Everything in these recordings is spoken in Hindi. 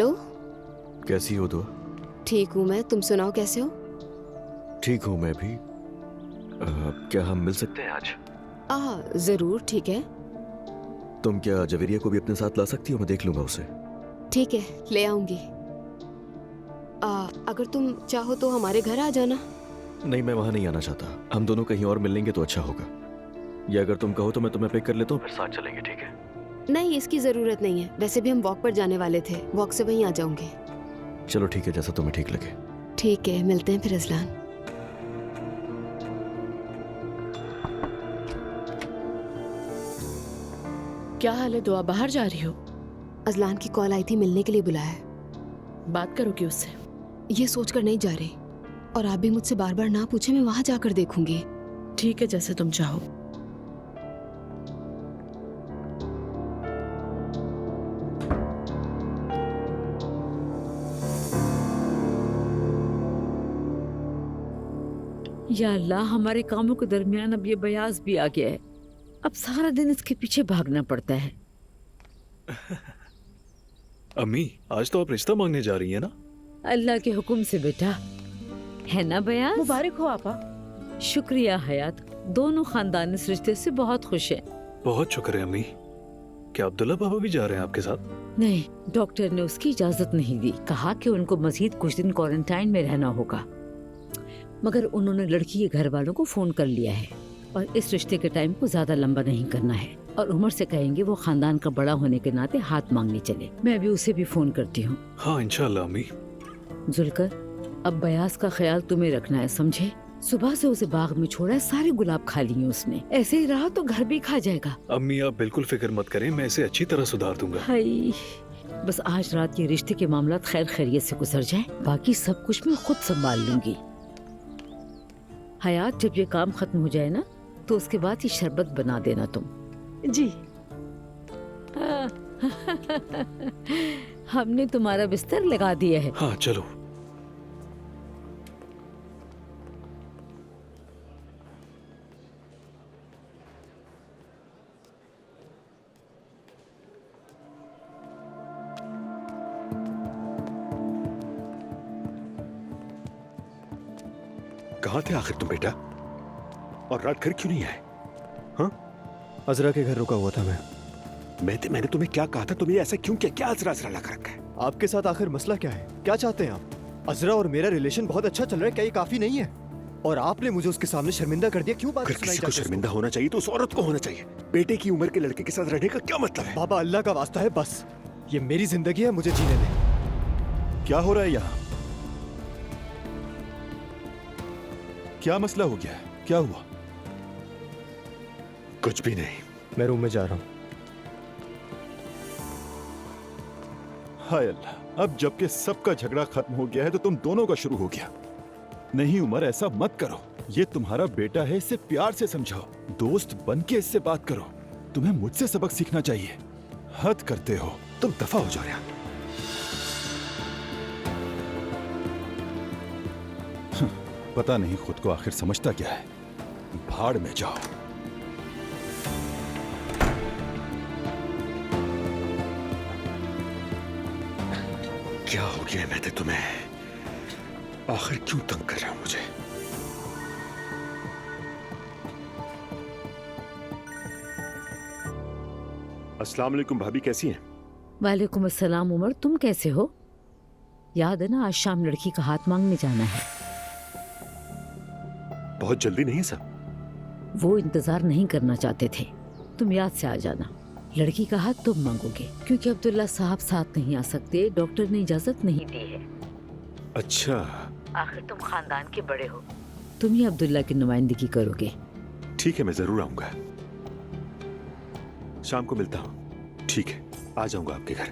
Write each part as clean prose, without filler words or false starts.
हेलो। कैसी हो दुआ? ठीक हूँ मैं, तुम सुनाओ कैसे हो? ठीक हूँ मैं भी। क्या हम मिल सकते हैं आज? जरूर, ठीक है। तुम क्या जवेरिया को भी अपने साथ ला सकती हो? मैं देख लूंगा उसे। ठीक है, ले आऊंगी। अगर तुम चाहो तो हमारे घर आ जाना। नहीं, मैं वहां नहीं आना चाहता। हम दोनों कहीं और मिल लेंगे तो अच्छा होगा। या अगर तुम कहो तो मैं तुम्हें पिक कर लेता हूँ, फिर साथ चलेंगे, ठीक है? नहीं, इसकी जरूरत नहीं है। वैसे भी हम वॉक पर जाने वाले थे, वॉक से वहीं आ जाऊंगे। चलो ठीक है, जैसा तुम्हें ठीक लगे। ठीक है, मिलते हैं फिर अजलान। क्या हाल है दुआ, बाहर जा रही हो? अजलान की कॉल आई थी, मिलने के लिए बुलाया है। बात करोगी उससे? ये सोचकर नहीं जा रहे, और आप भी मुझसे बार बार ना पूछे, मैं वहां जाकर देखूंगी। ठीक है, जैसे तुम चाहो। या अल्लाह, हमारे कामों के दरमियान अब ये बयास भी आ गया है। अब सारा दिन इसके पीछे भागना पड़ता है। अम्मी, आज तो आप रिश्ता मांगने जा रही हैं ना? अल्लाह के हुक्म से बेटा, है ना बयास? मुबारक हो आपा। शुक्रिया हयात, दोनों खानदान इस रिश्ते से बहुत खुश हैं। बहुत शुक्र है अम्मी। क्या अब्दुल्ला पापा भी जा रहे हैं आपके साथ? नहीं, डॉक्टर ने उसकी इजाजत नहीं दी। कहा कि उनको मजीद कुछ दिन क्वारंटाइन में रहना होगा। मगर उन्होंने लड़की के घर वालों को फोन कर लिया है और इस रिश्ते के टाइम को ज्यादा लंबा नहीं करना है। और उमर से कहेंगे वो खानदान का बड़ा होने के नाते हाथ मांगने चले। मैं अभी उसे भी फोन करती हूँ। हाँ इंशाल्लाह अम्मी। जुलकर, अब बयास का ख्याल तुम्हें रखना है, समझे? सुबह से उसे बाग में छोड़ा है, सारे गुलाब खा लिए उसने। ऐसे ही रहा तो घर भी खा जाएगा। अम्मी आप बिल्कुल फिक्र मत करें, मैं इसे अच्छी तरह सुधार दूंगा। हाय, बस आज रात ये रिश्ते के मामला खैर खैरियत से गुजर जाए, बाकी सब कुछ मैं खुद संभाल लूंगी। हयात, जब ये काम खत्म हो जाए ना तो उसके बाद ये शरबत बना देना तुम। जी। हमने तुम्हारा बिस्तर लगा दिया है। हाँ चलो। कहाँ थे आखिर तुम बेटा? और रात घर क्यों नहीं आए? हाँ, अजरा के घर रुका हुआ था मैं। मैंने तुम्हें क्या कहा था? तुमने ऐसा क्यों किया? क्या अजरा अजरा लगा रखा है? आपके साथ आखिर मसला क्या है? क्या चाहते हैं आप? अजरा और मेरा रिलेशन बहुत अच्छा चल रहा है, क्या ये काफी नहीं है? और आपने मुझे उसके सामने शर्मिंदा कर दिया। क्यों बात अगर किसी को शर्मिंदा होना चाहिए तो उस औरत को होना चाहिए। बेटे की उम्र के लड़के के साथ रहने का क्या मतलब है? बाबा, अल्लाह का वास्ता है, बस ये मेरी जिंदगी है, मुझे जीने दें। क्या हो रहा है यहाँ? क्या मसला हो गया है? क्या हुआ? कुछ भी नहीं। मैं रूम में जा रहा हूँ। हाय अल्लाह, अब जबकि सबका झगड़ा खत्म हो गया है तो तुम दोनों का शुरू हो गया। नहीं उमर, ऐसा मत करो। ये तुम्हारा बेटा है, इसे प्यार से समझाओ, दोस्त बन के इससे बात करो। तुम्हें मुझसे सबक सीखना चाहिए। हद करते हो। तुम दफा हो जाओ यार। पता नहीं खुद को आखिर समझता क्या है। भाड़ में जाओ। क्या हो गया मैं तुम्हें? आखिर क्यों तंग कर रहे हो मुझे? अस्सलाम वालेकुम भाभी, कैसी हैं? वालेकुम अस्सलाम उमर, तुम कैसे हो? याद है ना, आज शाम लड़की का हाथ मांगने जाना है। बहुत जल्दी नहीं सर? वो इंतजार नहीं करना चाहते थे। तुम याद से आ जाना। लड़की का हाथ तुम मांगोगे क्योंकि अब्दुल्ला साहब साथ नहीं आ सकते, डॉक्टर ने इजाजत नहीं दी है। अच्छा। आखिर तुम खानदान के बड़े हो, तुम ही अब्दुल्ला की नुमाइंदगी करोगे। ठीक है, मैं जरूर आऊंगा। शाम को मिलता हूँ। ठीक है, आ जाऊंगा आपके घर।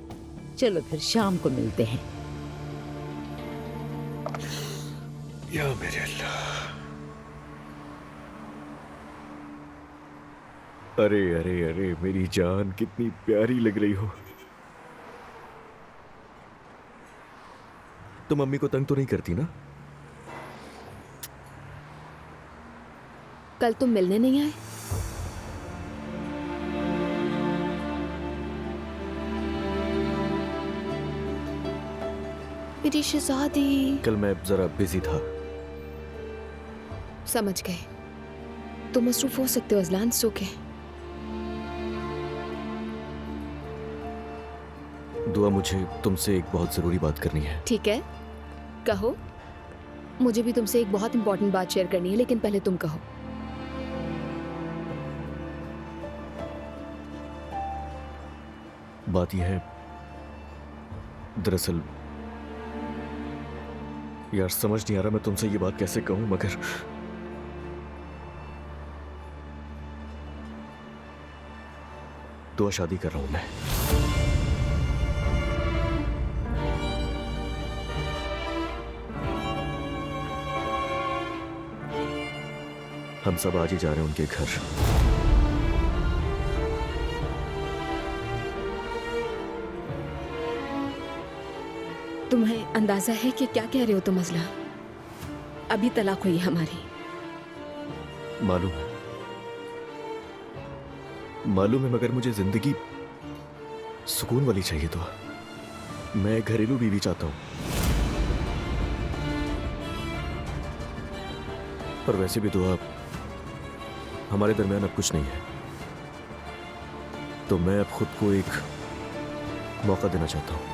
चलो फिर शाम को मिलते हैं। या मेरे अल्लाह। अरे अरे अरे मेरी जान, कितनी प्यारी लग रही हो। तुम मम्मी को तंग तो नहीं करती ना? कल तुम मिलने नहीं आए? मेरी शहजादी। कल मैं जरा बिजी था। समझ गए। तुम मसरूफ हो सकते हो अजलान, ओके। दुआ, मुझे तुमसे एक बहुत जरूरी बात करनी है। ठीक है, कहो। मुझे भी तुमसे एक बहुत इंपॉर्टेंट बात शेयर करनी है, लेकिन पहले तुम कहो। बात यह है, दरअसल यार समझ नहीं आ रहा मैं तुमसे ये बात कैसे कहूं, मगर दुआ, शादी कर रहा हूं मैं। हम सब आज ही जा रहे हैं उनके घर। तुम्हें अंदाजा है कि क्या कह रहे हो तुम अजला? अभी तलाक हुई है हमारी। मालूम है, मालूम है, मगर मुझे जिंदगी सुकून वाली चाहिए। तो मैं घरेलू बीवी चाहता हूं। पर वैसे भी दुआ, हमारे दरमियान अब कुछ नहीं है, तो मैं अब खुद को एक मौका देना चाहता हूं।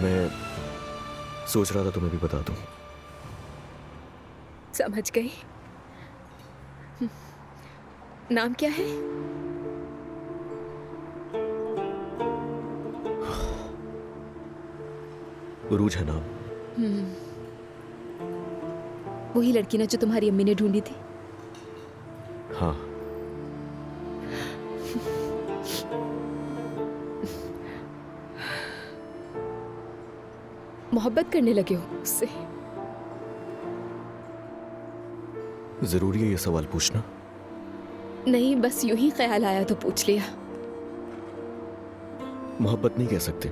मैं सोच रहा था तुम्हें भी बता दूं। समझ गई। नाम क्या है? उरूज है नाम। वही लड़की ना जो तुम्हारी अम्मी ने ढूंढी थी? हाँ। मोहब्बत करने लगे हो उससे? जरूरी है ये सवाल पूछना? नहीं, बस यूं ही ख्याल आया तो पूछ लिया। मोहब्बत नहीं कह सकते,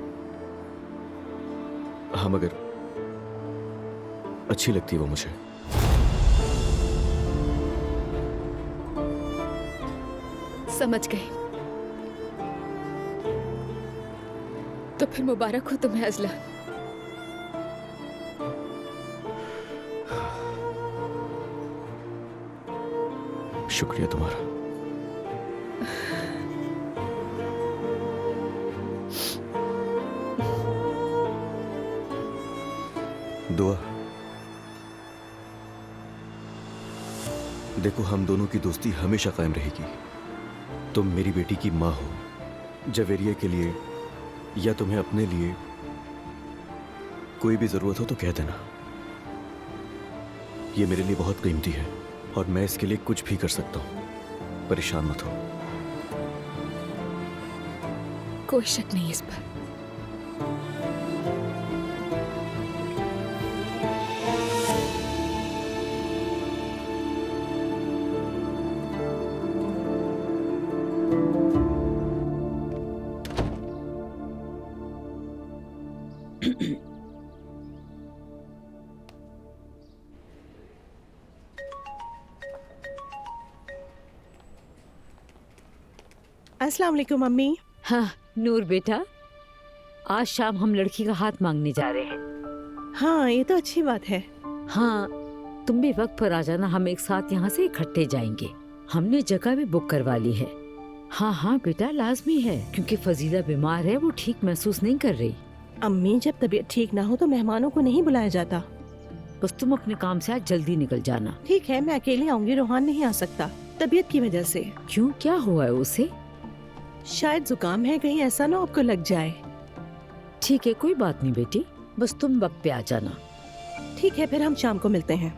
हाँ, मगर अच्छी लगती है वो मुझे। समझ गई। तो फिर मुबारक हो तुम्हें अजलान। शुक्रिया तुम्हारा। दुआ, देखो, हम दोनों की दोस्ती हमेशा कायम रहेगी। तुम मेरी बेटी की माँ हो। जवेरिया के लिए या तुम्हें अपने लिए कोई भी जरूरत हो तो कह देना। ये मेरे लिए बहुत कीमती है और मैं इसके लिए कुछ भी कर सकता हूं। परेशान मत हो। कोई शक नहीं इस पर। अस्सलाम वालेकुम मम्मी। हाँ नूर बेटा, आज शाम हम लड़की का हाथ मांगने जा रहे हैं। हाँ ये तो अच्छी बात है। हाँ, तुम भी वक्त पर आ जाना, हम एक साथ यहाँ से इकट्ठे जाएंगे। हमने जगह भी बुक करवा ली है। हाँ हाँ बेटा, लाजमी है, क्योंकि फजीला बीमार है, वो ठीक महसूस नहीं कर रही। अम्मी, जब तबीयत ठीक ना हो तो मेहमानों को नहीं बुलाया जाता। बस तुम अपने काम से आज जल्दी निकल जाना। ठीक है, मैं अकेली आऊंगी, रोहान नहीं आ सकता तबीयत की वजह से। क्यों, क्या हुआ है उसे? शायद जुकाम है, कहीं ऐसा ना आपको लग जाए। ठीक है, कोई बात नहीं बेटी, बस तुम वक्त पे आ जाना। ठीक है, फिर हम शाम को मिलते हैं।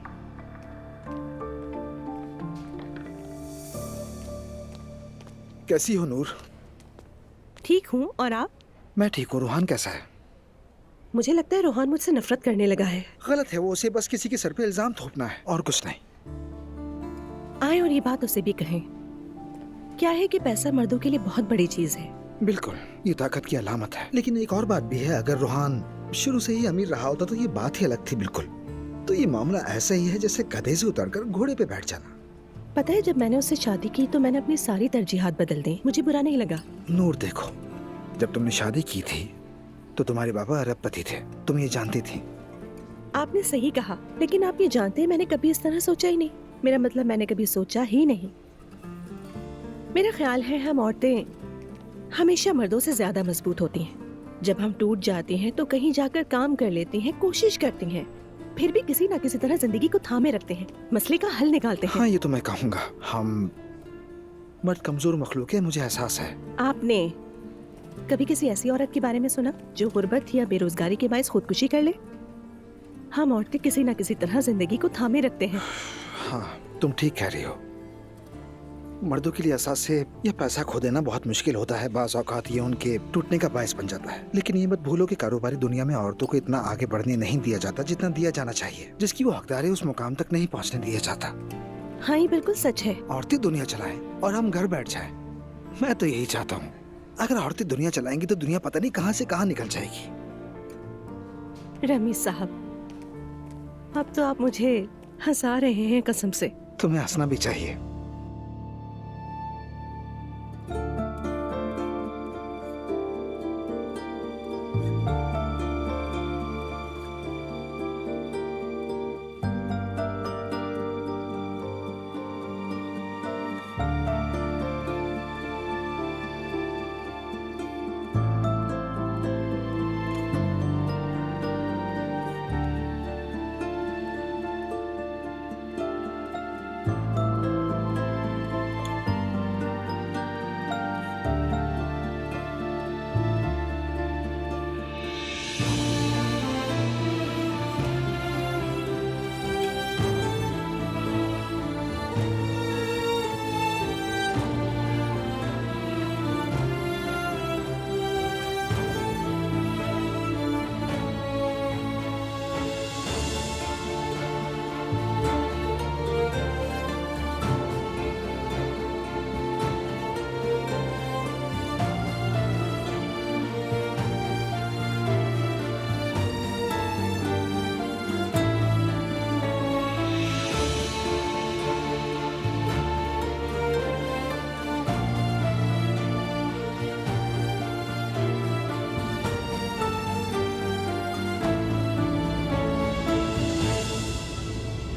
कैसी हो नूर? ठीक हूँ, और आप? मैं ठीक हूँ। रोहान कैसा है? मुझे लगता है रोहान मुझसे नफरत करने लगा है। गलत है, वो उसे बस किसी के सर पे इल्जाम थोपना है और कुछ नहीं। आए और ये बात उसे भी कहें। क्या है कि पैसा मर्दों के लिए बहुत बड़ी चीज है। बिल्कुल, ये ताकत की अलामत है। लेकिन एक और बात भी है, अगर रोहान शुरू से ही अमीर रहा होता तो ये बात ही अलग थी। बिल्कुल, तो ये मामला ऐसा ही है जैसे गधे से उतरकर घोड़े पे बैठ जाना। पता है, जब मैंने उससे शादी की तो मैंने अपनी सारी तरजीहात बदल दी। मुझे बुरा नहीं लगा। नूर देखो, जब तुमने शादी की थी तो तुम्हारे पापा अरबपति थे, तुम ये जानती थी। आपने सही कहा, लेकिन आप ये जानते हैं मैंने कभी इस तरह सोचा ही नहीं। मेरा मतलब मैंने कभी सोचा ही नहीं। मेरा ख्याल है हम औरतें हमेशा मर्दों से ज्यादा मजबूत होती हैं। जब हम टूट जाती हैं तो कहीं जाकर काम कर लेती हैं, कोशिश करती हैं, फिर भी किसी ना किसी तरह जिंदगी को थामे रखते हैं, मसले का हल निकालते हैं। हाँ, ये तो मैं कहूँगा, हम मर्द कमजोर मखलूक है, मुझे एहसास है। आपने कभी किसी ऐसी औरत के बारे में सुना जो गुर्बत या बेरोजगारी के बायस खुदकुशी कर ले? हम औरतें किसी न किसी तरह जिंदगी को थामे रखते हैं। हाँ, तुम ठीक कह रही हो। मर्दों के लिए एहसास से यह पैसा खो देना बहुत मुश्किल होता है। बाज़ औक़ात ये उनके टूटने का बायस बन जाता है। लेकिन ये मत भूलो कि कारोबारी दुनिया में औरतों को इतना आगे बढ़ने नहीं दिया जाता जितना दिया जाना चाहिए। जिसकी वो हकदार है उस मुकाम तक नहीं पहुँचने दिया जाता। हाँ, ये बिल्कुल सच है। औरतें दुनिया चलाएं और हम घर बैठ जाएं। मैं तो यही चाहता हूँ। अगर औरतें दुनिया चलाएंगी तो दुनिया पता नहीं कहाँ से कहाँ निकल जाएगी। रमीज साहब, अब तो आप मुझे हंसा रहे हैं कसम से। तुम्हें हंसना भी चाहिए।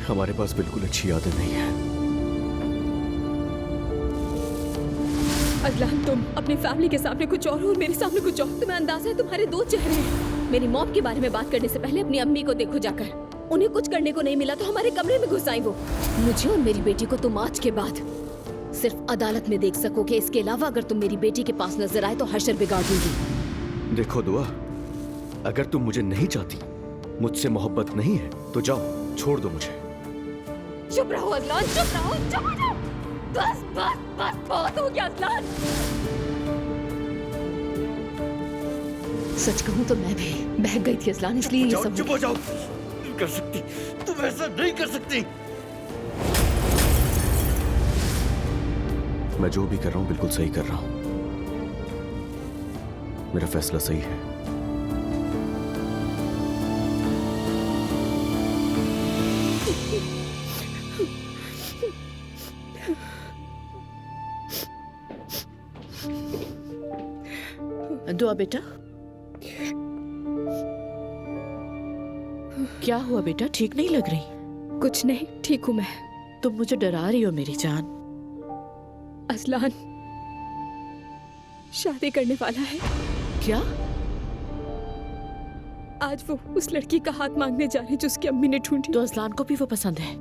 हमारे पास बिल्कुल अच्छी आदत नहीं है। अजलान, तुम अपनी फैमिली के सामने कुछ और हो और मेरे सामने कुछ और। तुम्हें अंदाजा है तुम्हारे दो चेहरे हैं। मेरी मॉम के बारे में बात करने से पहले अपनी अम्मी को देखो जाकर। उन्हें कुछ करने को नहीं मिला तो हमारे कमरे में घुस आई वो। मुझे और मेरी बेटी को तुम आज के बाद सिर्फ अदालत में देख सकोगे। इसके अलावा अगर तुम मेरी बेटी के पास नजर आए तो हशर बिगाड़ दूंगी। देखो दुआ, अगर तुम मुझे नहीं चाहती, मुझसे मोहब्बत नहीं है तो जाओ, छोड़ दो मुझे। चुप रहो अजलान, चुप रहो, चुप हो जाओ। बस बस बस, बहुत हो गया अजलान। सच कहूं तो मैं भी बहक गई थी अजलान, इसलिए ये सब। चुप हो जाओ। नहीं कर सकती, तुम ऐसा नहीं कर सकती। मैं जो भी कर रहा हूं बिल्कुल सही कर रहा हूं। मेरा फैसला सही है। दुआ बेटा, क्या हुआ बेटा? ठीक नहीं लग रही? कुछ नहीं, ठीक हूं मैं। तुम मुझे डरा रही हो मेरी जान। अजलान शादी करने वाला है। क्या? आज वो उस लड़की का हाथ मांगने जा रही है जो उसकी अम्मी ने ढूंढी। तो अजलान को भी वो पसंद है?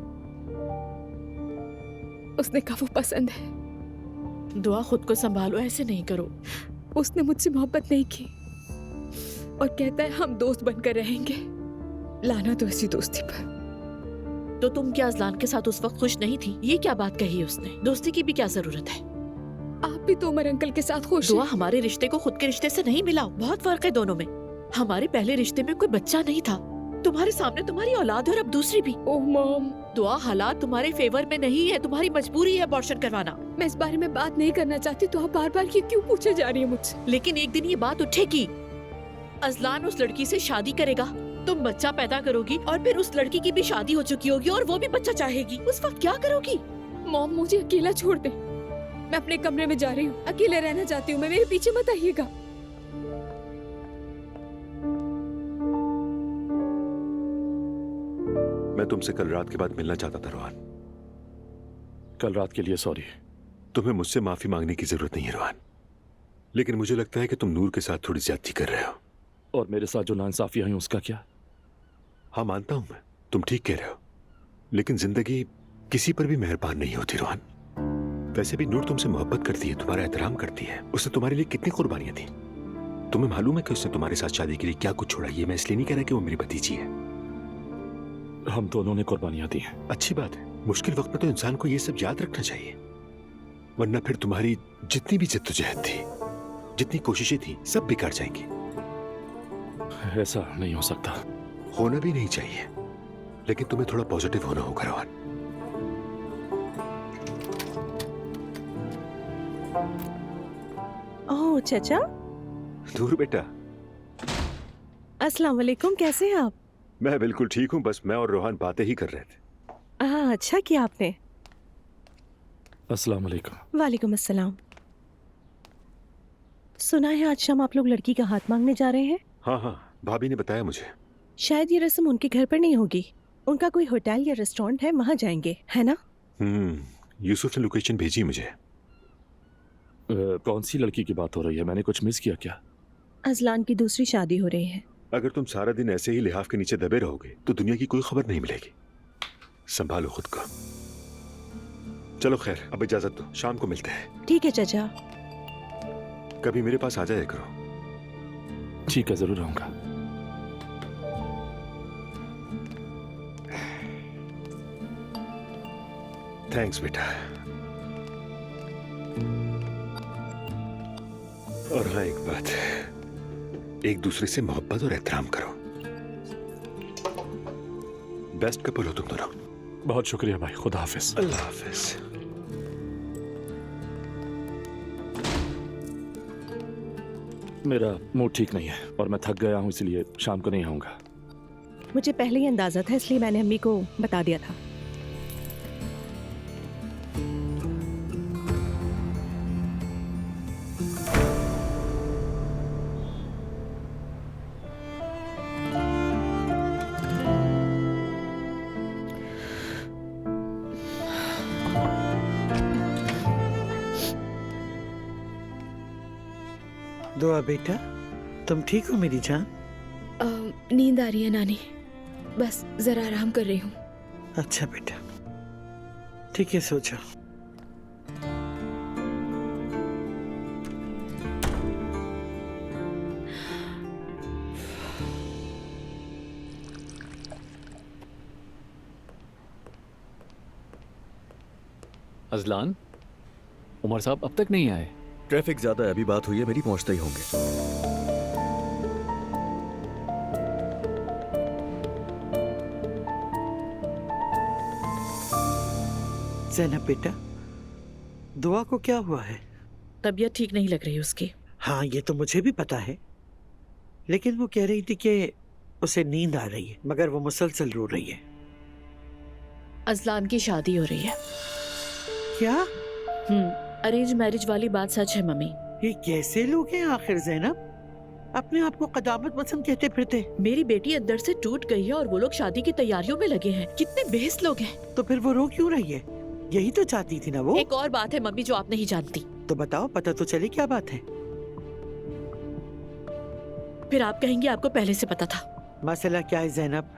उसने कहा वो पसंद है। दुआ, खुद को संभालो, ऐसे नहीं करो। उसने मुझसे मोहब्बत नहीं की और कहता है हम दोस्त बनकर रहेंगे। लाना तो ऐसी दोस्ती पर। तो तुम क्या अजलान के साथ उस वक्त खुश नहीं थी? ये क्या बात कही उसने? दोस्ती की भी क्या जरूरत है? आप भी तो उमर अंकल के साथ खुश दुआ, हैं। हमारे रिश्ते को खुद के रिश्ते से नहीं मिलाओ, बहुत फर्क है दोनों में। हमारे पहले रिश्ते में कोई बच्चा नहीं था। तुम्हारे सामने तुम्हारी औलाद है और अब दूसरी भी। ओह मॉम, दुआ, हालात तुम्हारे फेवर में नहीं है, तुम्हारी मजबूरी है अबॉर्शन करवाना। मैं इस बारे में बात नहीं करना चाहती तो आप बार बार ये क्यों पूछे जा रही है मुझसे? लेकिन एक दिन ये बात उठेगी। अजलान उस लड़की से शादी करेगा, तुम बच्चा पैदा करोगी और फिर उस लड़की की भी शादी हो चुकी होगी और वो भी बच्चा चाहेगी। उस वक्त क्या करोगी? मॉम मुझे अकेला छोड़ दे, मैं अपने कमरे में जा रही हूँ, अकेले रहना चाहती हूँ मैं, मेरे पीछे मत आइएगा। मैं तुमसे कल रात के बाद मिलना चाहता था रोहान। कल रात के लिए सॉरी। तुम्हें मुझसे माफी मांगने की जरूरत नहीं है रोहान, लेकिन मुझे लगता है कि तुम नूर के साथ थोड़ी ज्यादती कर रहे हो। और मेरे साथ जो नाइंसाफी हुई उसका क्या? हाँ मानता हूं मैं, तुम ठीक कह रहे हो, लेकिन जिंदगी किसी पर भी मेहरबान नहीं होती रोहान। वैसे भी नूर तुमसे मोहब्बत करती है, तुम्हारा एहतराम करती है, उसने तुम्हारे लिए कितनी कुर्बानियां दी। तुम्हें मालूम है कि उसने तुम्हारे साथ शादी के लिए क्या कुछ छोड़ा। ये मैं इसलिए नहीं कह रहा कि वो मेरी भतीजी है। हम दोनों ने कुर्बानियां दी हैं। अच्छी बात है, मुश्किल वक्त में तो इंसान को ये सब याद रखना चाहिए, वरना फिर तुम्हारी जितनी भी जद्दोजहद थी, जितनी कोशिशें थी, सब बेकार जाएंगी। ऐसा नहीं हो सकता। होना भी नहीं चाहिए, लेकिन तुम्हें थोड़ा पॉजिटिव होना होगा रोहन। ओह चाचा, दूर बेटा। अस्सलाम वालेकुम, कैसे हैं आप? मैं बिल्कुल ठीक हूँ, बस मैं और रोहन बातें ही कर रहे थे। हाँ, अच्छा किया आपने। अस्सलाम वालेकुम। वालेकुम अस्सलाम। सुना है आज शाम आप लोग लड़की का हाथ मांगने जा रहे हैं? हाँ हाँ, भाभी ने बताया मुझे। शायद ये रस्म उनके घर पर नहीं होगी, उनका कोई होटल या रेस्टोरेंट है, वहाँ जाएंगे, है ना? यूसुफ ने लोकेशन भेजी मुझे। कौन सी लड़की की बात हो रही है? मैंने कुछ मिस किया क्या? अजलान की दूसरी शादी हो रही है। अगर तुम सारा दिन ऐसे ही लिहाफ के नीचे दबे रहोगे तो दुनिया की कोई खबर नहीं मिलेगी। संभालो खुद को। चलो खैर, अब इजाजत दो, शाम को मिलते हैं। ठीक है चाचा। कभी मेरे पास आ जाया करो। ठीक है, जरूर आऊंगा। थैंक्स बेटा। और हाँ एक बात, एक दूसरे से मोहब्बत और एहतराम करो। बेस्ट कपल हो तुम दोनों। बहुत शुक्रिया भाई, खुदा हाफिज। अल्लाह हाफिज। मेरा मूड ठीक नहीं है और मैं थक गया हूँ, इसलिए शाम को नहीं आऊंगा। मुझे पहले ही अंदाजा था, इसलिए मैंने अम्मी को बता दिया था। दुआ बेटा, तुम ठीक हो मेरी जान? नींद आ रही है नानी, बस जरा आराम कर रही हूँ। अच्छा बेटा, ठीक है, सो जाओ। अजलान, उमर साहब अब तक नहीं आए। ट्रैफिक ज्यादा है, अभी बात हुई है मेरी, पहुंचते ही होंगे। ज़ैनब बेटा, दुआ को क्या हुआ है? तबीयत ठीक नहीं लग रही उसकी। हाँ, ये तो मुझे भी पता है, लेकिन वो कह रही थी कि उसे नींद आ रही है, मगर वो मुसलसल रो रही है। अजलान की शादी हो रही है। क्या? अरेंज मैरिज वाली बात सच है मम्मी। ये कैसे लोग हैं आखिर ज़ैनब? अपने आप को कदामत पसंद कहते फिरते। मेरी बेटी अंदर से टूट गई है और वो लोग शादी की तैयारियों में लगे हैं। कितने बेहस लोग हैं। तो फिर वो रो क्यों रही है? यही तो चाहती थी ना वो। एक और बात है मम्मी जो आप नहीं जानती। तो बताओ, पता तो चले क्या बात है। फिर आप कहेंगे आपको पहले से पता था। मसला क्या है ज़ैनब?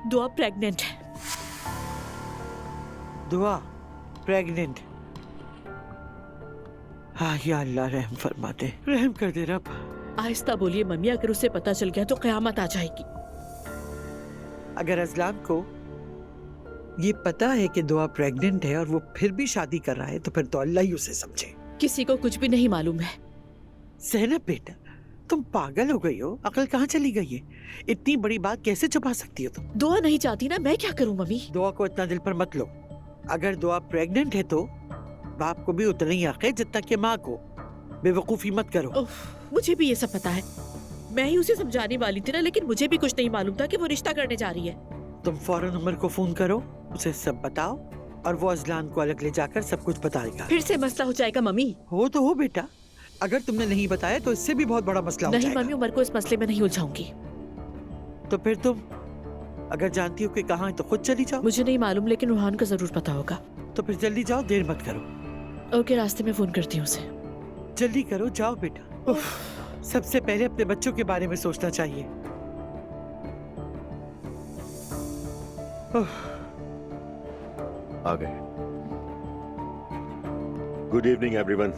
दुआ प्रेग्नेंट है। दुआ प्रेग्नेंट? हाँ या अल्लाह, रहम फरमा दे, रहम कर दे रब। आहिस्ता बोलिए मम्मी, अगर उसे पता चल गया तो कयामत आ जाएगी। अगर अजलान को ये पता है कि दुआ प्रेग्नेंट है और वो फिर भी शादी कर रहा है, तो फिर तो अल्लाह ही उसे समझे। किसी को कुछ भी नहीं मालूम है। ज़ैनब बेटा, तुम पागल हो गई हो, अकल कहाँ चली गई है? इतनी बड़ी बात कैसे छुपा सकती हो तुम? दुआ नहीं चाहती ना, मैं क्या करूँ मम्मी? दुआ को इतना दिल पर मत लो। अगर दुआ प्रेग्नेंट है तो बाप को भी उतना ही हक है जितना कि माँ को। बेवकूफी मत करो। मुझे भी ये सब पता है, मैं ही उसे समझाने वाली थी ना, लेकिन मुझे भी कुछ नहीं मालूम था कि वो रिश्ता करने जा रही है। तुम फौरन उमर को फोन करो, उसे सब बताओ और वो अजलान को अलग ले जाकर सब कुछ बताएगा। फिर से मसला हो जाएगा मम्मी। हो तो हो बेटा, अगर तुमने नहीं बताया तो इससे भी बहुत बड़ा मसला हो नहीं जाएगा। मम्मी, उमर को इस मसले में नहीं उलझाऊंगी। तो फिर तुम अगर जानती हो कि कहाँ है तो खुद चली जाओ। मुझे नहीं मालूम, लेकिन रूहान को जरूर पता होगा। तो फिर जल्दी जाओ, देर मत करो। ओके, रास्ते में फोन करती हूँ उसे। जल्दी करो, जाओ बेटा। उफ, सबसे पहले अपने बच्चों के बारे में सोचना चाहिए। उफ, आ गए। Good evening everyone.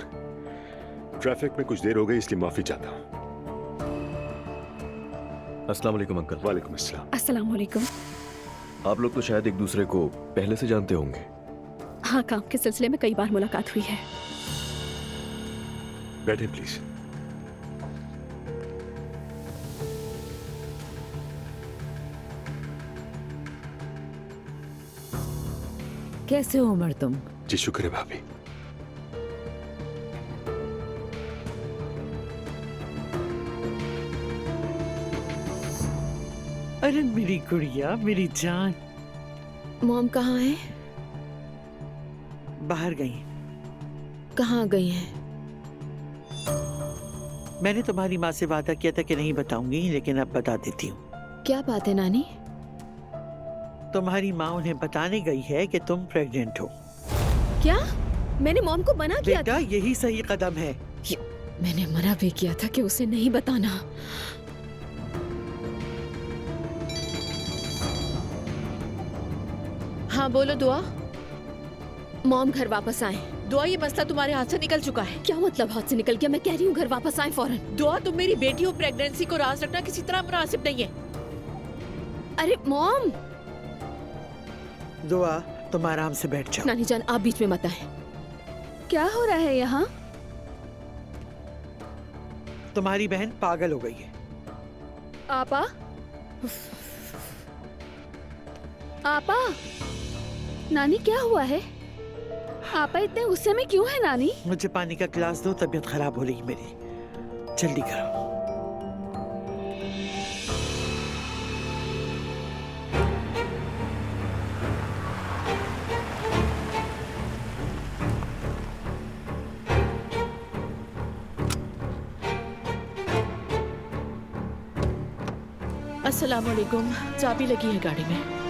ट्रैफिक में कुछ देर हो गई इसलिए माफी चाहता हूँ। अस्सलाम वालेकुम अंकल। वालेकुम अस्सलाम। अस्सलाम वालेकुम। आप लोग तो शायद एक दूसरे को पहले से जानते होंगे। हाँ, काम के सिलसिले में कई बार मुलाकात हुई है। बैठे प्लीज। कैसे हो उमर तुम? जी शुक्र है भाभी। अरे मेरी गुड़िया, मेरी जान। मॉम कहाँ है? बाहर गई। कहाँ गई हैं? मैंने तुम्हारी माँ से वादा किया था कि नहीं बताऊंगी, लेकिन अब बता देती हूँ। क्या बात है नानी? तुम्हारी माँ उन्हें बताने गई है कि तुम प्रेग्नेंट हो। क्या? मैंने मॉम को मना किया बेटा, यही सही कदम है। मैंने मना भी किया था कि उसे नहीं बताना। हाँ बोलो दुआ। मॉम घर वापस आए। दुआ, ये मसला तुम्हारे हाथ से निकल चुका है। क्या मतलब हाथ से निकल गया? मैं कह रही हूँ घर वापस आए फौरन। दुआ, तुम मेरी बेटी हो, प्रेगनेंसी को राज रखना किसी तरह मुनासिब नहीं है। अरे मॉम। दुआ, तुम आराम से बैठ जाओ। नानी जान, आप बीच में मत आए। क्या हो रहा है यहाँ? तुम्हारी बहन पागल हो गई है। आपा? आपा? नानी क्या हुआ है? आपा इतने गुस्से में क्यों है नानी? मुझे पानी का गिलास दो, तबीयत खराब हो रही है मेरी। जल्दी करो। अस्सलाम वालेकुम। चाबी लगी है गाड़ी में।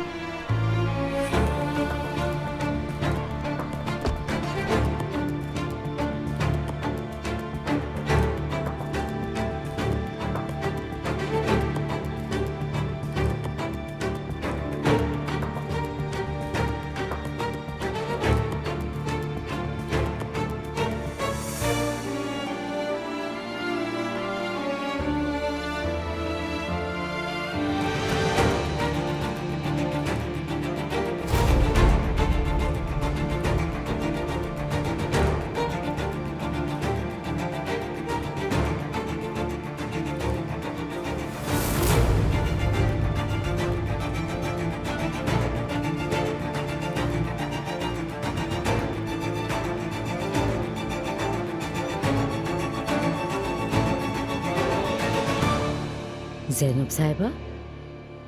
ज़ैनब साहिबा।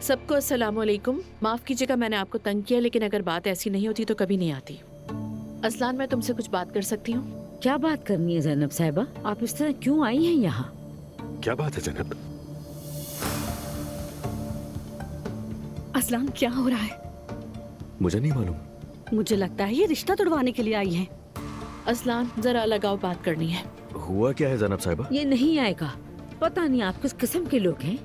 सबको अस्सलाम वालेकुम। माफ कीजिएगा मैंने आपको तंग किया, लेकिन अगर बात ऐसी नहीं होती तो कभी नहीं आती। असलान, मैं तुमसे कुछ बात कर सकती हूँ? क्या बात करनी है ज़ैनब साहिबा? आप इस तरह क्यों आई हैं यहाँ? क्या बात है ज़ैनब? असलान, क्या हो रहा है? मुझे नहीं मालूम। मुझे लगता है ये रिश्ता तुड़वाने के लिए आई हैं। असलान, जरा लगाओ, बात करनी है। हुआ क्या है ज़ैनब साहिबा? ये नहीं आएगा। पता नहीं आप किस किस्म के लोग हैं।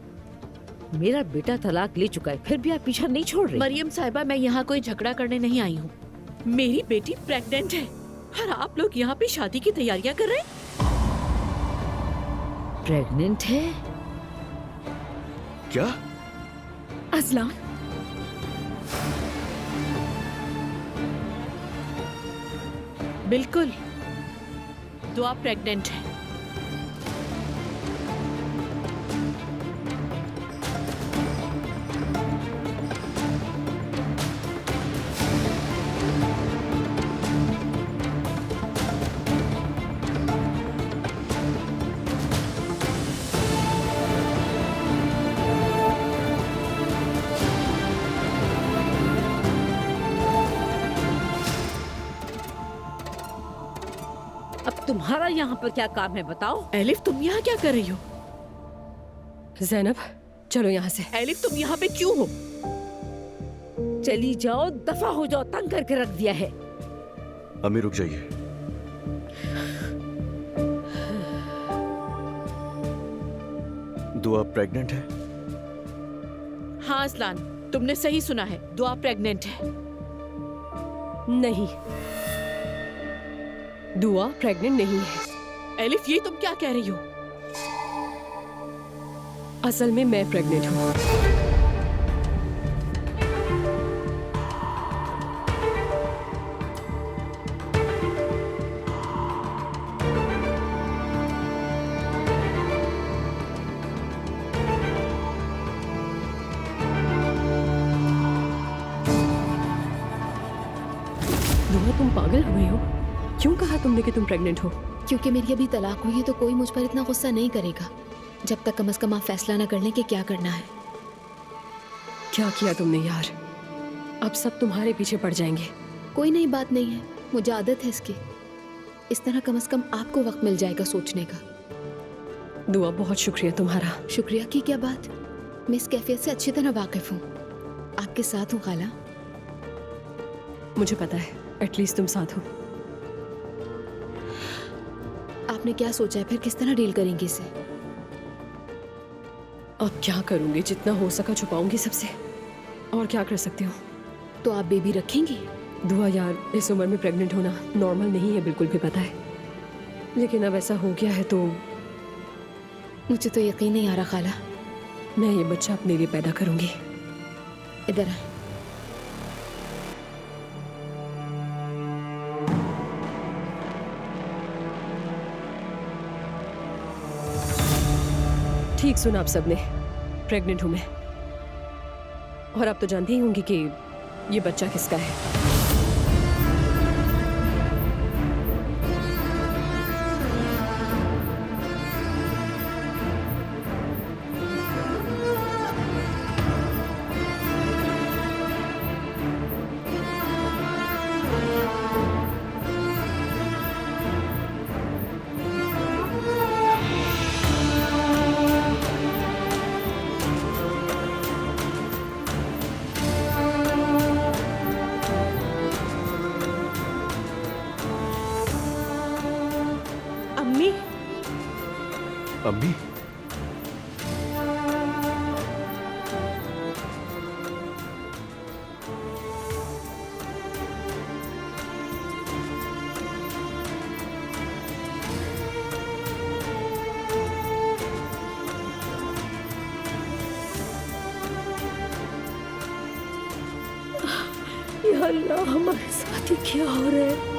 मेरा बेटा तलाक ले चुका है, फिर भी आप पीछा नहीं छोड़ रहे। मरियम साहिबा, मैं यहाँ कोई झगड़ा करने नहीं आई हूँ। मेरी बेटी प्रेग्नेंट है और आप लोग यहाँ पे शादी की तैयारियां कर रहे हैं। प्रेग्नेंट है? क्या? असलान, बिल्कुल, दुआ प्रेग्नेंट है। तुम्हारा यहाँ पर क्या काम है बताओ? एलिफ तुम यहाँ क्या कर रही हो? जैनब चलो यहाँ से। एलिफ तुम यहाँ पे क्यों हो? चली जाओ, दफा हो जाओ, तंग करके रख दिया है। अम्मी रुक जाइए। दुआ प्रेग्नेंट है? हाँ अजलान, तुमने सही सुना है, दुआ प्रेग्नेंट है। नहीं, दुआ प्रेग्नेंट नहीं है। एलिफ ये तुम क्या कह रही हो? असल में मैं प्रेग्नेंट हूँ। दुआ तुम पागल हो गई हो? क्यों कहा तुमने कि तुम प्रेग्नेंट हो? क्योंकि मेरी अभी तलाक हुई है तो कोई मुझ पर इतना गुस्सा नहीं करेगा जब तक कम से कम आप फैसला ना कर लें कि क्या करना है। क्या किया तुमने यार? अब सब तुम्हारे पीछे पड़ जाएंगे। कोई नई बात नहीं है, मुझे आदत है इसकी। इस तरह कम से कम आपको वक्त मिल जाएगा सोचने का। दुआ बहुत शुक्रिया तुम्हारा। शुक्रिया की क्या बात, मैं इस कैफियत से अच्छी तरह वाकिफ हूँ। आपके साथ हूँ खाला। मुझे पता है, एटलीस्ट तुम साथ हो। आपने क्या सोचा है फिर, किस तरह डील करेंगे इसे? अब क्या करूंगी, जितना हो सका छुपाऊंगी सबसे। और क्या कर सकती हूँ? तो आप बेबी रखेंगी? दुआ यार, इस उम्र में प्रेग्नेंट होना नॉर्मल नहीं है, बिल्कुल भी पता है। लेकिन अब ऐसा हो गया है तो मुझे तो यकीन नहीं आ रहा खाला। मैं ये बच्चा अपने लिए पैदा करूंगी। इधर आ। ठीक सुना आप सबने, प्रेग्नेंट हूं मैं। और आप तो जानती ही होंगी कि ये बच्चा किसका है। अम्मी, अम्मी, या अल्लाह, हमारे साथ ही क्या हो रहा है?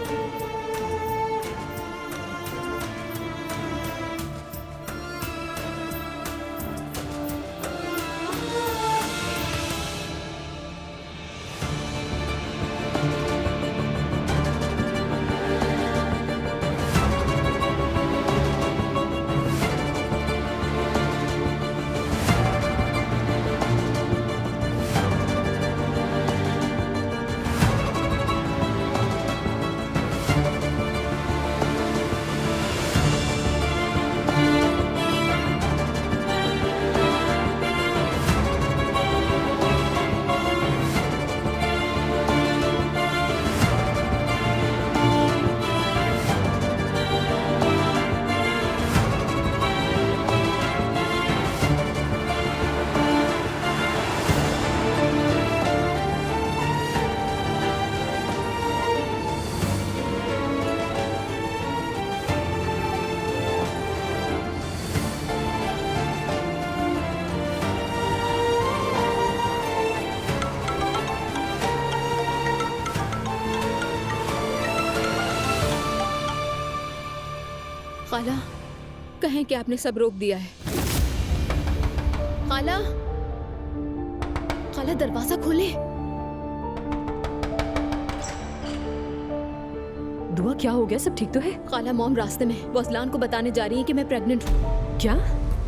खाला, कहें कि आपने सब रोक दिया है। खाला, खाला दरवाजा खोले। दुआ क्या हो गया, सब ठीक तो है? खाला मॉम रास्ते में, वो असलान को बताने जा रही है कि मैं प्रेग्नेंट हूँ। क्या?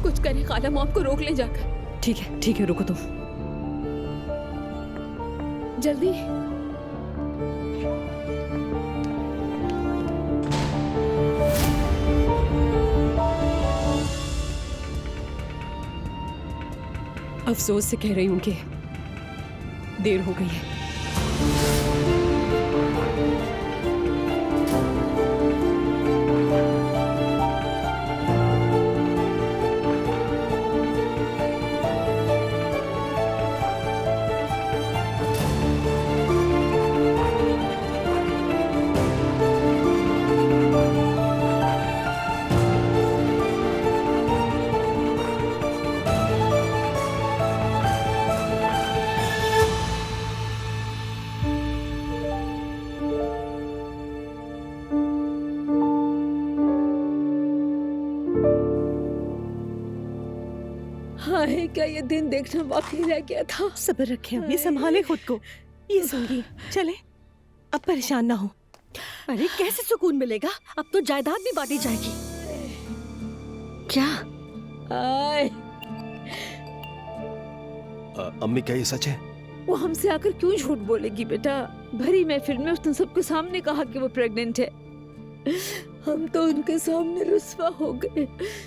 कुछ करें खाला, मॉम को रोक ले जाकर। ठीक है, रुको तुम। जल्दी। अफसोस से कह रही हूँ कि देर हो गई है। हाय, क्या ये दिन देखना बाकी रह गया था। सब्र रखें अम्मी, संभाले खुद को। ये सुनिए, चले, अब परेशान ना हो। अरे कैसे सुकून मिलेगा? अब तो जायदाद भी बांटी जाएगी। क्या? आए, अम्मी क्या ये सच है? वो हमसे आकर क्यों झूठ बोलेगी बेटा? भरी महफिल में उसने सबके सामने कहा कि वो प्रेग्नेंट है। हम तो उनके सामने रुस्वा हो गए।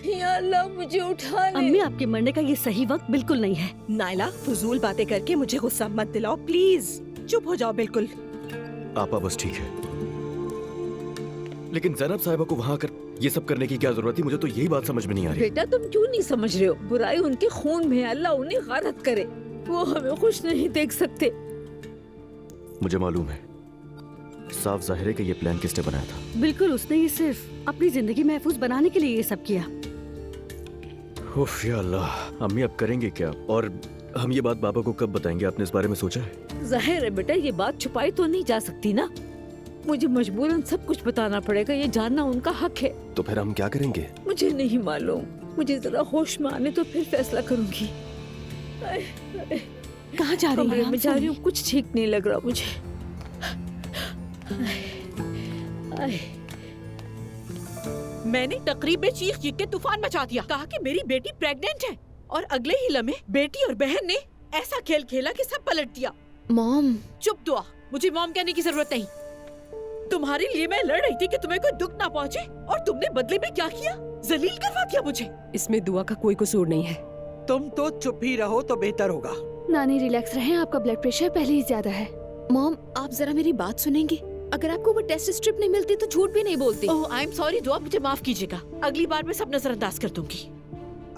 या अल्लाह, मुझे उठा ले। अम्मी, आपके मरने का ये सही वक्त बिल्कुल नहीं है। नायला, फजूल बातें करके मुझे गुस्सा मत दिलाओ प्लीज। चुप हो जाओ बिल्कुल। आपा बस ठीक है, लेकिन जैनब साहिबा को वहाँ आकर ये सब करने की क्या जरूरत थी? मुझे तो यही बात समझ में नहीं आ रही। बेटा, तुम क्यों नहीं समझ रहे हो? बुराई उनके खून में है, अल्लाह उन्हें गारत करे। वो हमें खुश नहीं देख सकते। मुझे मालूम है, साफ जाहिर है कि ये प्लान किसने बनाया था। बिल्कुल, उसने ये सिर्फ अपनी जिंदगी महफूज बनाने के लिए ये सब किया। उफ या अल्लाह, अम्मी अब करेंगे क्या? और हम ये बात बाबा को कब बताएंगे? आपने इस बारे में सोचा है? जाहिर है बेटा, ये बात छुपाई तो नहीं जा सकती ना। मुझे मजबूरन सब कुछ बताना पड़ेगा, ये जानना उनका हक है। तो फिर हम क्या करेंगे? मुझे नहीं मालूम, मुझे जरा होश में आने तो फिर फैसला करूंगी। कहाँ जा रही कमरे हैं? में जा रही हूँ, कुछ ठीक नहीं लग रहा मुझे। मैंने तकरीब में चीख चीख के तूफान मचा दिया, कहा कि मेरी बेटी प्रेग्नेंट है, और अगले ही लम्हे बेटी और बहन ने ऐसा खेल खेला कि सब पलट दिया। मॉम, चुप दुआ, मुझे मॉम कहने की जरूरत नहीं। तुम्हारे लिए मैं लड़ रही थी कि तुम्हें कोई दुख ना पहुंचे, और तुमने बदले में क्या किया? जलील करवा दिया मुझे। इसमें दुआ का कोई कसूर नहीं है। तुम तो चुप ही रहो तो बेहतर होगा। नानी रिलैक्स रहें, आपका ब्लड प्रेशर पहले ही ज्यादा है। मॉम, आप जरा मेरी बात सुनेंगी? अगर आपको वो टेस्ट स्ट्रिप नहीं मिलती तो झूठ भी नहीं बोलती। ओह, आई एम सॉरी दुआ, मुझे माफ कीजिएगा। अगली बार मैं सब नजरअंदाज कर दूंगी।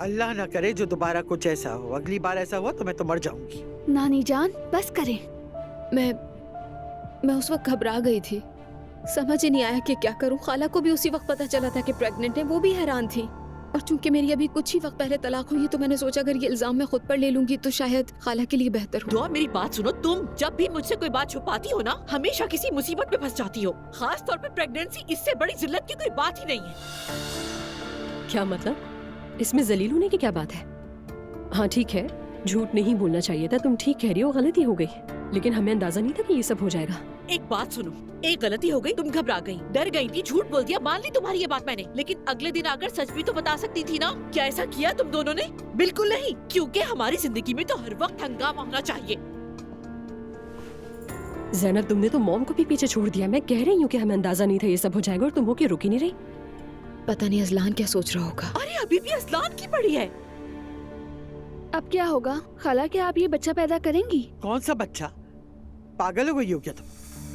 अल्लाह ना करे जो दोबारा कुछ ऐसा हो। अगली बार ऐसा हुआ तो मैं तो मर जाऊंगी। नानी जान, बस करें। मैं उस वक्त घबरा गई थी, समझ ही नहीं आया कि क्या करूं। खाला को भी उसी वक्त पता चला था कि प्रेग्नेंट है, वो भी हैरान थी। और चूंकि मेरी अभी कुछ ही वक्त पहले तलाक हुई है, तो मैंने सोचा अगर ये इल्जाम मैं खुद पर ले लूंगी तो शायद खाला के लिए बेहतर हो। दुआ, मेरी बात सुनो। तुम जब भी मुझसे कोई बात छुपाती हो ना, हमेशा किसी मुसीबत में फंस जाती हो। खास तौर पे प्रेगनेंसी, इससे बड़ी जिल्लत की कोई बात ही नहीं है। क्या मतलब? इसमें जलील होने की क्या बात है? हाँ ठीक है, झूठ नहीं बोलना चाहिए था, तुम ठीक कह रही हो, गलती हो गई, लेकिन हमें अंदाजा नहीं था कि ये सब हो जाएगा। एक बात सुनो, एक गलती हो गई, तुम घबरा गई, डर गई थी, झूठ बोल दिया, मान ली तुम्हारी ये बात मैंने, लेकिन अगले दिन आकर सच भी तो बता सकती थी ना। क्या ऐसा किया तुम दोनों ने? बिल्कुल नहीं, क्योंकि हमारी जिंदगी में तो हर वक्त हंगामा होना चाहिए। ज़ैनब, तुमने तो मॉम को भी पीछे छोड़ दिया। मैं कह रही हूँ कि हमें अंदाजा नहीं था ये सब हो जाएगा, और तुम हो के रुक ही नहीं रही। पता नहीं अजलान क्या सोच रहा होगा। अरे अभी भी असलान की पड़ी है। अब क्या होगा खाला, क्या आप ये बच्चा पैदा करेंगी? कौन सा बच्चा? पागल हो गई हो क्या तुम?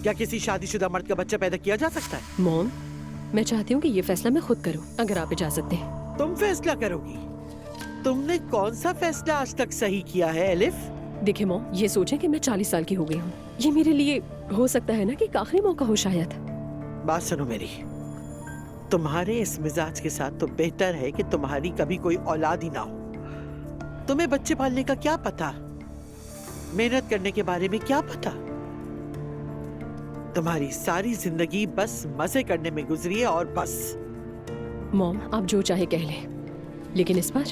क्या किसी शादीशुदा मर्द का बच्चा पैदा किया जा सकता है? मॉम, मैं चाहती हूँ कि ये फैसला मैं खुद करूँ, अगर आप इजाजत दें। तुम फैसला करोगी? तुमने कौन सा फैसला आज तक सही किया है एलिफ? देखिए मॉम, ये सोचें कि मैं 40 साल की हो गई हूँ। ये मेरे लिए हो सकता है ना कि एक आखिरी मौका हो शायद। बात सुनो मेरी, तुम्हारे इस मिजाज के साथ तो बेहतर है कि तुम्हारी कभी कोई औलाद ही ना हो। तुम्हें बच्चे पालने का क्या पता, मेहनत करने के बारे में क्या पता। तुम्हारी सारी जिंदगी बस मजे करने में गुजरी है और बस। मॉम, आप जो चाहे कह लें, लेकिन इस बार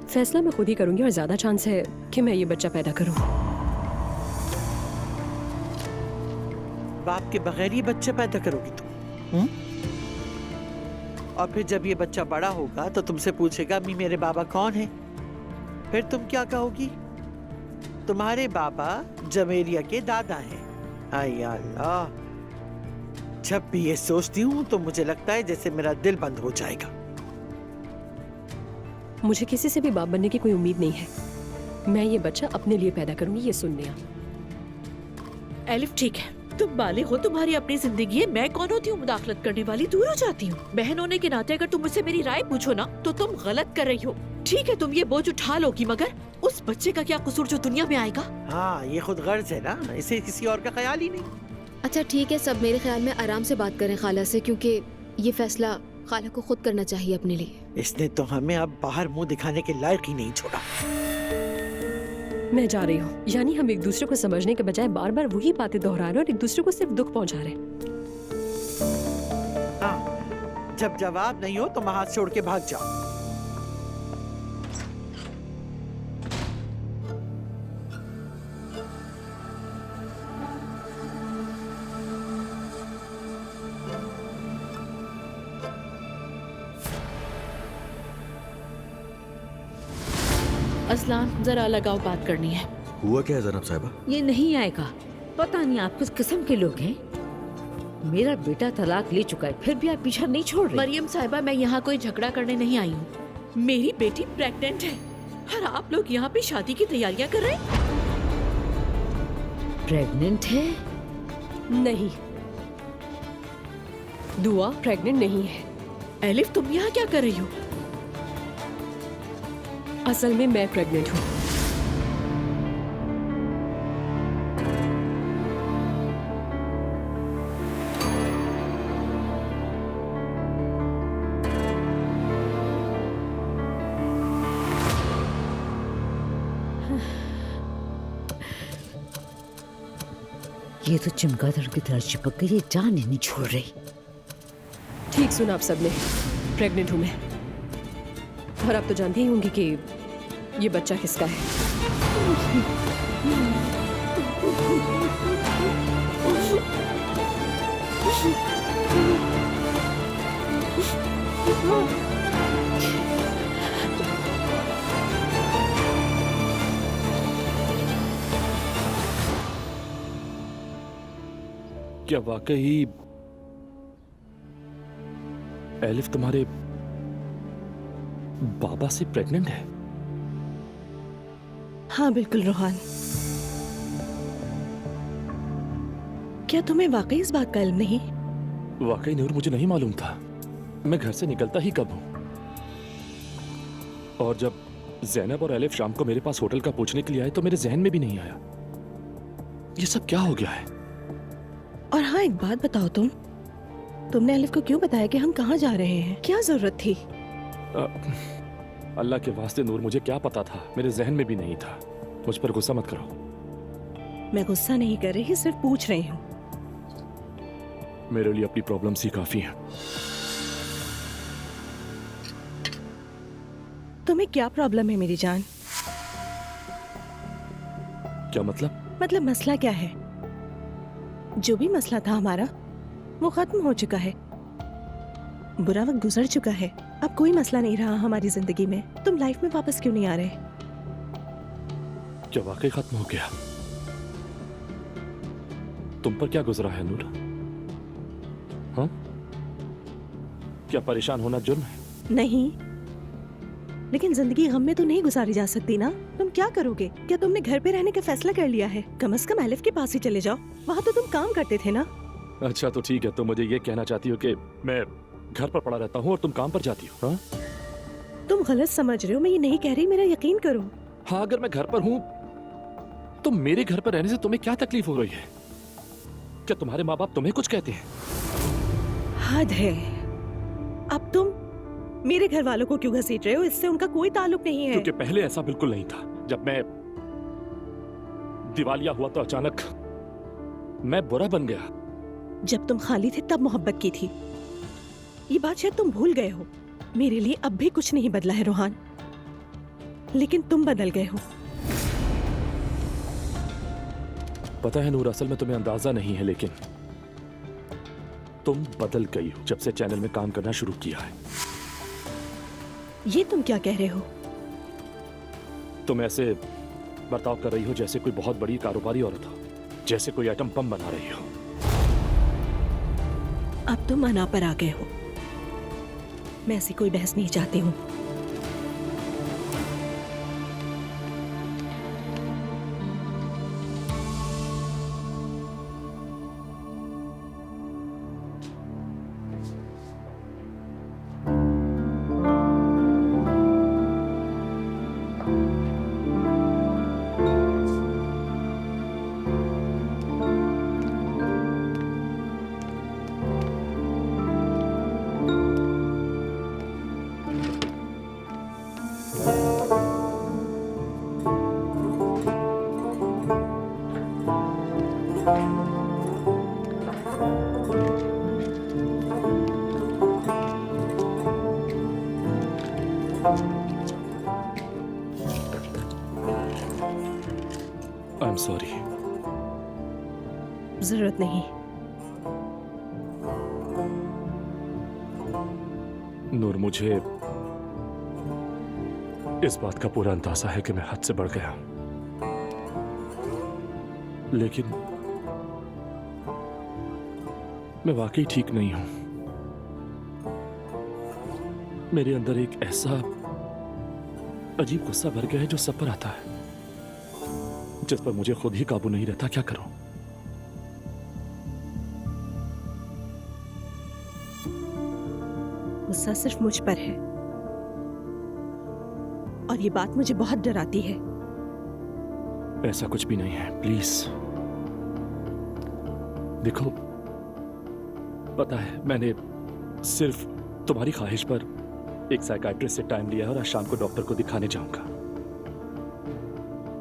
फैसला मैं खुद ही करूंगी, और ज्यादा चांस है कि मैं ये बच्चा पैदा करूं। बाप के बगैर ये बच्चा पैदा करोगी तुम? और फिर जब ये बच्चा बड़ा होगा तो तुमसे पूछेगा अम्मी मेरे बाबा कौन है? फिर तुम क्या कहोगी? तुम्हारे बाबा जमेलिया के दादा हैं। आय अल्लाह, जब भी ये सोचती हूँ तो मुझे लगता है जैसे मेरा दिल बंद हो जाएगा। मुझे किसी से भी बाप बनने की कोई उम्मीद नहीं है, मैं ये बच्चा अपने लिए पैदा करूंगी, ये सुन लिया। एलिफ ठीक है, तुम बालिग हो, तुम्हारी अपनी जिंदगी है, मैं कौन होती हूँ मुदाखलत करने वाली? दूर हो जाती हूँ। बहन होने के नाते अगर तुम मुझसे मेरी राय पूछो ना तो तुम गलत कर रही हो। ठीक है तुम ये बोझ उठा लोगी, मगर उस बच्चे का क्या कसूर जो दुनिया में आएगा? हाँ ये खुद गर्ज है ना, इसे किसी और का ख्याल ही नहीं। अच्छा ठीक है, सब मेरे ख्याल में आराम से बात करें खाला से, क्योंकि ये फैसला खाला को खुद करना चाहिए अपने लिए। इसने तो हमें अब बाहर मुंह दिखाने के लायक ही नहीं छोड़ा। मैं जा रही हूँ। यानी हम एक दूसरे को समझने के बजाय बार बार वही बातें दोहरा रहे हैं और एक दूसरे को सिर्फ दुख पहुंचा रहे हैं। हाँ, जब जवाब नहीं हो तो हाथ छोड़ के भाग जाओ। असलान जरा लगाओ, बात करनी है। हुआ क्या है जनाब साहिबा? ये नहीं आएगा। पता नहीं आप किस किस्म के लोग हैं। मेरा बेटा तलाक ले चुका है, फिर भी आप पीछा नहीं छोड़ रहे। मरियम साहिबा, मैं यहाँ कोई झगड़ा करने नहीं आई हूँ। मेरी बेटी प्रेग्नेंट है और आप लोग यहाँ पे शादी की तैयारियाँ कर रहे हैं। प्रेग्नेंट है? नहीं, दुआ प्रेग्नेंट नहीं है। एलिफ तुम यहाँ क्या कर रही हो? असल में मैं प्रेग्नेंट हूँ। ये तो चमगादड़ की तरह चिपक गई, ये जान ही नहीं छोड़ रही। ठीक सुना आप सबने, प्रेग्नेंट हूँ मैं। और आप तो जानती ही होंगी कि ये बच्चा किसका है। क्या वाकई एलिफ तुम्हारे बाबा से प्रेग्नेंट है? हाँ बिल्कुल रोहान। क्या तुम्हें वाकई इस बात का इल्म नहीं? वाकई नूर, मुझे नहीं मालूम था। मैं घर से निकलता ही कब हूं। और जब जैनब और एलिफ शाम को मेरे पास होटल का पूछने के लिए आए तो मेरे जहन में भी नहीं आया। ये सब क्या हो गया है? और हाँ एक बात बताओ, तुमने एलिफ को क्यों बताया कि हम कहाँ जा रहे हैं? क्या जरूरत थी? अल्लाह के वास्ते नूर, मुझे क्या पता था? मेरे जहन में भी नहीं था। मुझ पर गुस्सा मत करो। मैं गुस्सा नहीं कर रही, सिर्फ पूछ रही हूँ। मेरे लिए अपनी प्रॉब्लम्स ही काफी हैं। तुम्हें क्या प्रॉब्लम है मेरी जान? क्या मतलब? मतलब मसला क्या है? जो भी मसला था हमारा वो खत्म हो चुका है। बुरा वक्त गुजर चुका है। अब कोई मसला नहीं रहा हमारी जिंदगी में। तुम लाइफ में वापस क्यों नहीं आ रहे? क्या वाकई खत्म हो गया? तुम पर क्या गुजरा है नूर? हाँ? क्या परेशान होना जुर्म है? नहीं, लेकिन जिंदगी गम में तो नहीं गुजारी जा सकती ना। तुम क्या करोगे? क्या तुमने घर पे रहने का फैसला कर लिया है? कम से कम एलिफ के पास ही चले जाओ, वहाँ तो तुम काम करते थे ना। अच्छा तो ठीक है, तुम मुझे ये कहना चाहती हो कि मैं घर पर पड़ा रहता हूँ और तुम काम पर जाती हो? हाँ? तुम गलत समझ रहे हो, मैं ये नहीं कह रही, मेरा यकीन करो। हाँ, अगर मैं घर पर हूँ तो मेरे घर पर रहने से तुम्हें क्या तकलीफ हो रही है? क्या तुम्हारे माँ बाप तुम्हें कुछ कहते हैं? हद है। अब तुम मेरे घर वालों को क्यों घसीट रहे हो? इससे उनका कोई ताल्लुक नहीं है। क्योंकि पहले ऐसा बिल्कुल नहीं था। जब मैं दिवालिया हुआ तो अचानक मैं बुरा बन गया। जब तुम खाली थे तब मोहब्बत की थी। ये बात शायद तुम भूल गए हो। मेरे लिए अब भी कुछ नहीं बदला है रोहान, लेकिन तुम बदल गए हो। पता है नूर, असल में तुम्हें अंदाजा नहीं है, लेकिन तुम बदल गई हो जब से चैनल में काम करना शुरू किया है। ये तुम क्या कह रहे हो? तुम ऐसे बर्ताव कर रही हो जैसे कोई बहुत बड़ी कारोबारी औरत हो, जैसे कोई आइटम बम बना रही हो। अब तुम अना पर आ गए हो। मैं ऐसी कोई बहस नहीं चाहती हूँ। I am sorry. जरूरत नहीं। नूर, मुझे इस बात का पूरा अंदाजा है कि मैं हद से बढ़ गया, लेकिन मैं वाकई ठीक नहीं हूं। मेरे अंदर एक ऐसा अजीब गुस्सा भर गया है जो सब पर आता है, जिस पर मुझे खुद ही काबू नहीं रहता। क्या करूं? गुस्सा सिर्फ मुझ पर है और ये बात मुझे बहुत डराती है। ऐसा कुछ भी नहीं है, प्लीज। देखो, पता है मैंने सिर्फ तुम्हारी ख्वाहिश पर एक साइकाइट्रिस्ट से टाइम लिया है और आज शाम को डॉक्टर को दिखाने जाऊंगा,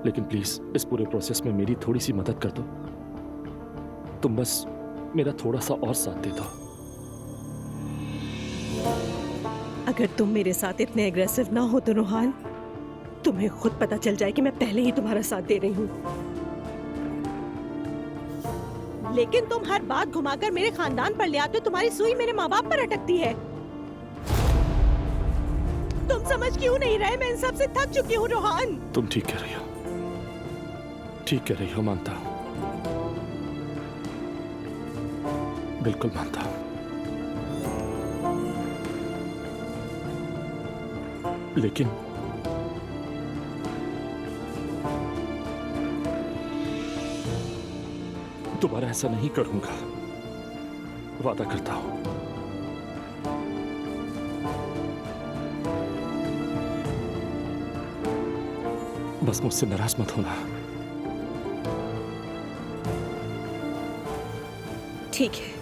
लेकिन प्लीज इस पूरे प्रोसेस में मेरी थोड़ी सी मदद कर दो। तुम बस मेरा थोड़ा सा और साथ दे दो। अगर तुम मेरे साथ इतने एग्रेसिव ना हो तो रोहान, तुम्हें खुद पता चल जाए कि मैं पहले ही तुम्हारा साथ दे रही हूँ। लेकिन तुम हर बात घुमाकर मेरे खानदान पर ले आते हो। तुम्हारी सुई मेरे माँ बाप पर अटकती है। तुम समझ क्यों नहीं रहे? मैं इन सब से थक चुकी हूँ रोहान। तुम ठीक कह रही हो, ठीक कह रही हो, मानता हूँ, बिल्कुल मानता हूँ। लेकिन दोबारा ऐसा नहीं करूंगा, वादा करता हूं। बस मुझसे नाराज मत होना। ठीक है।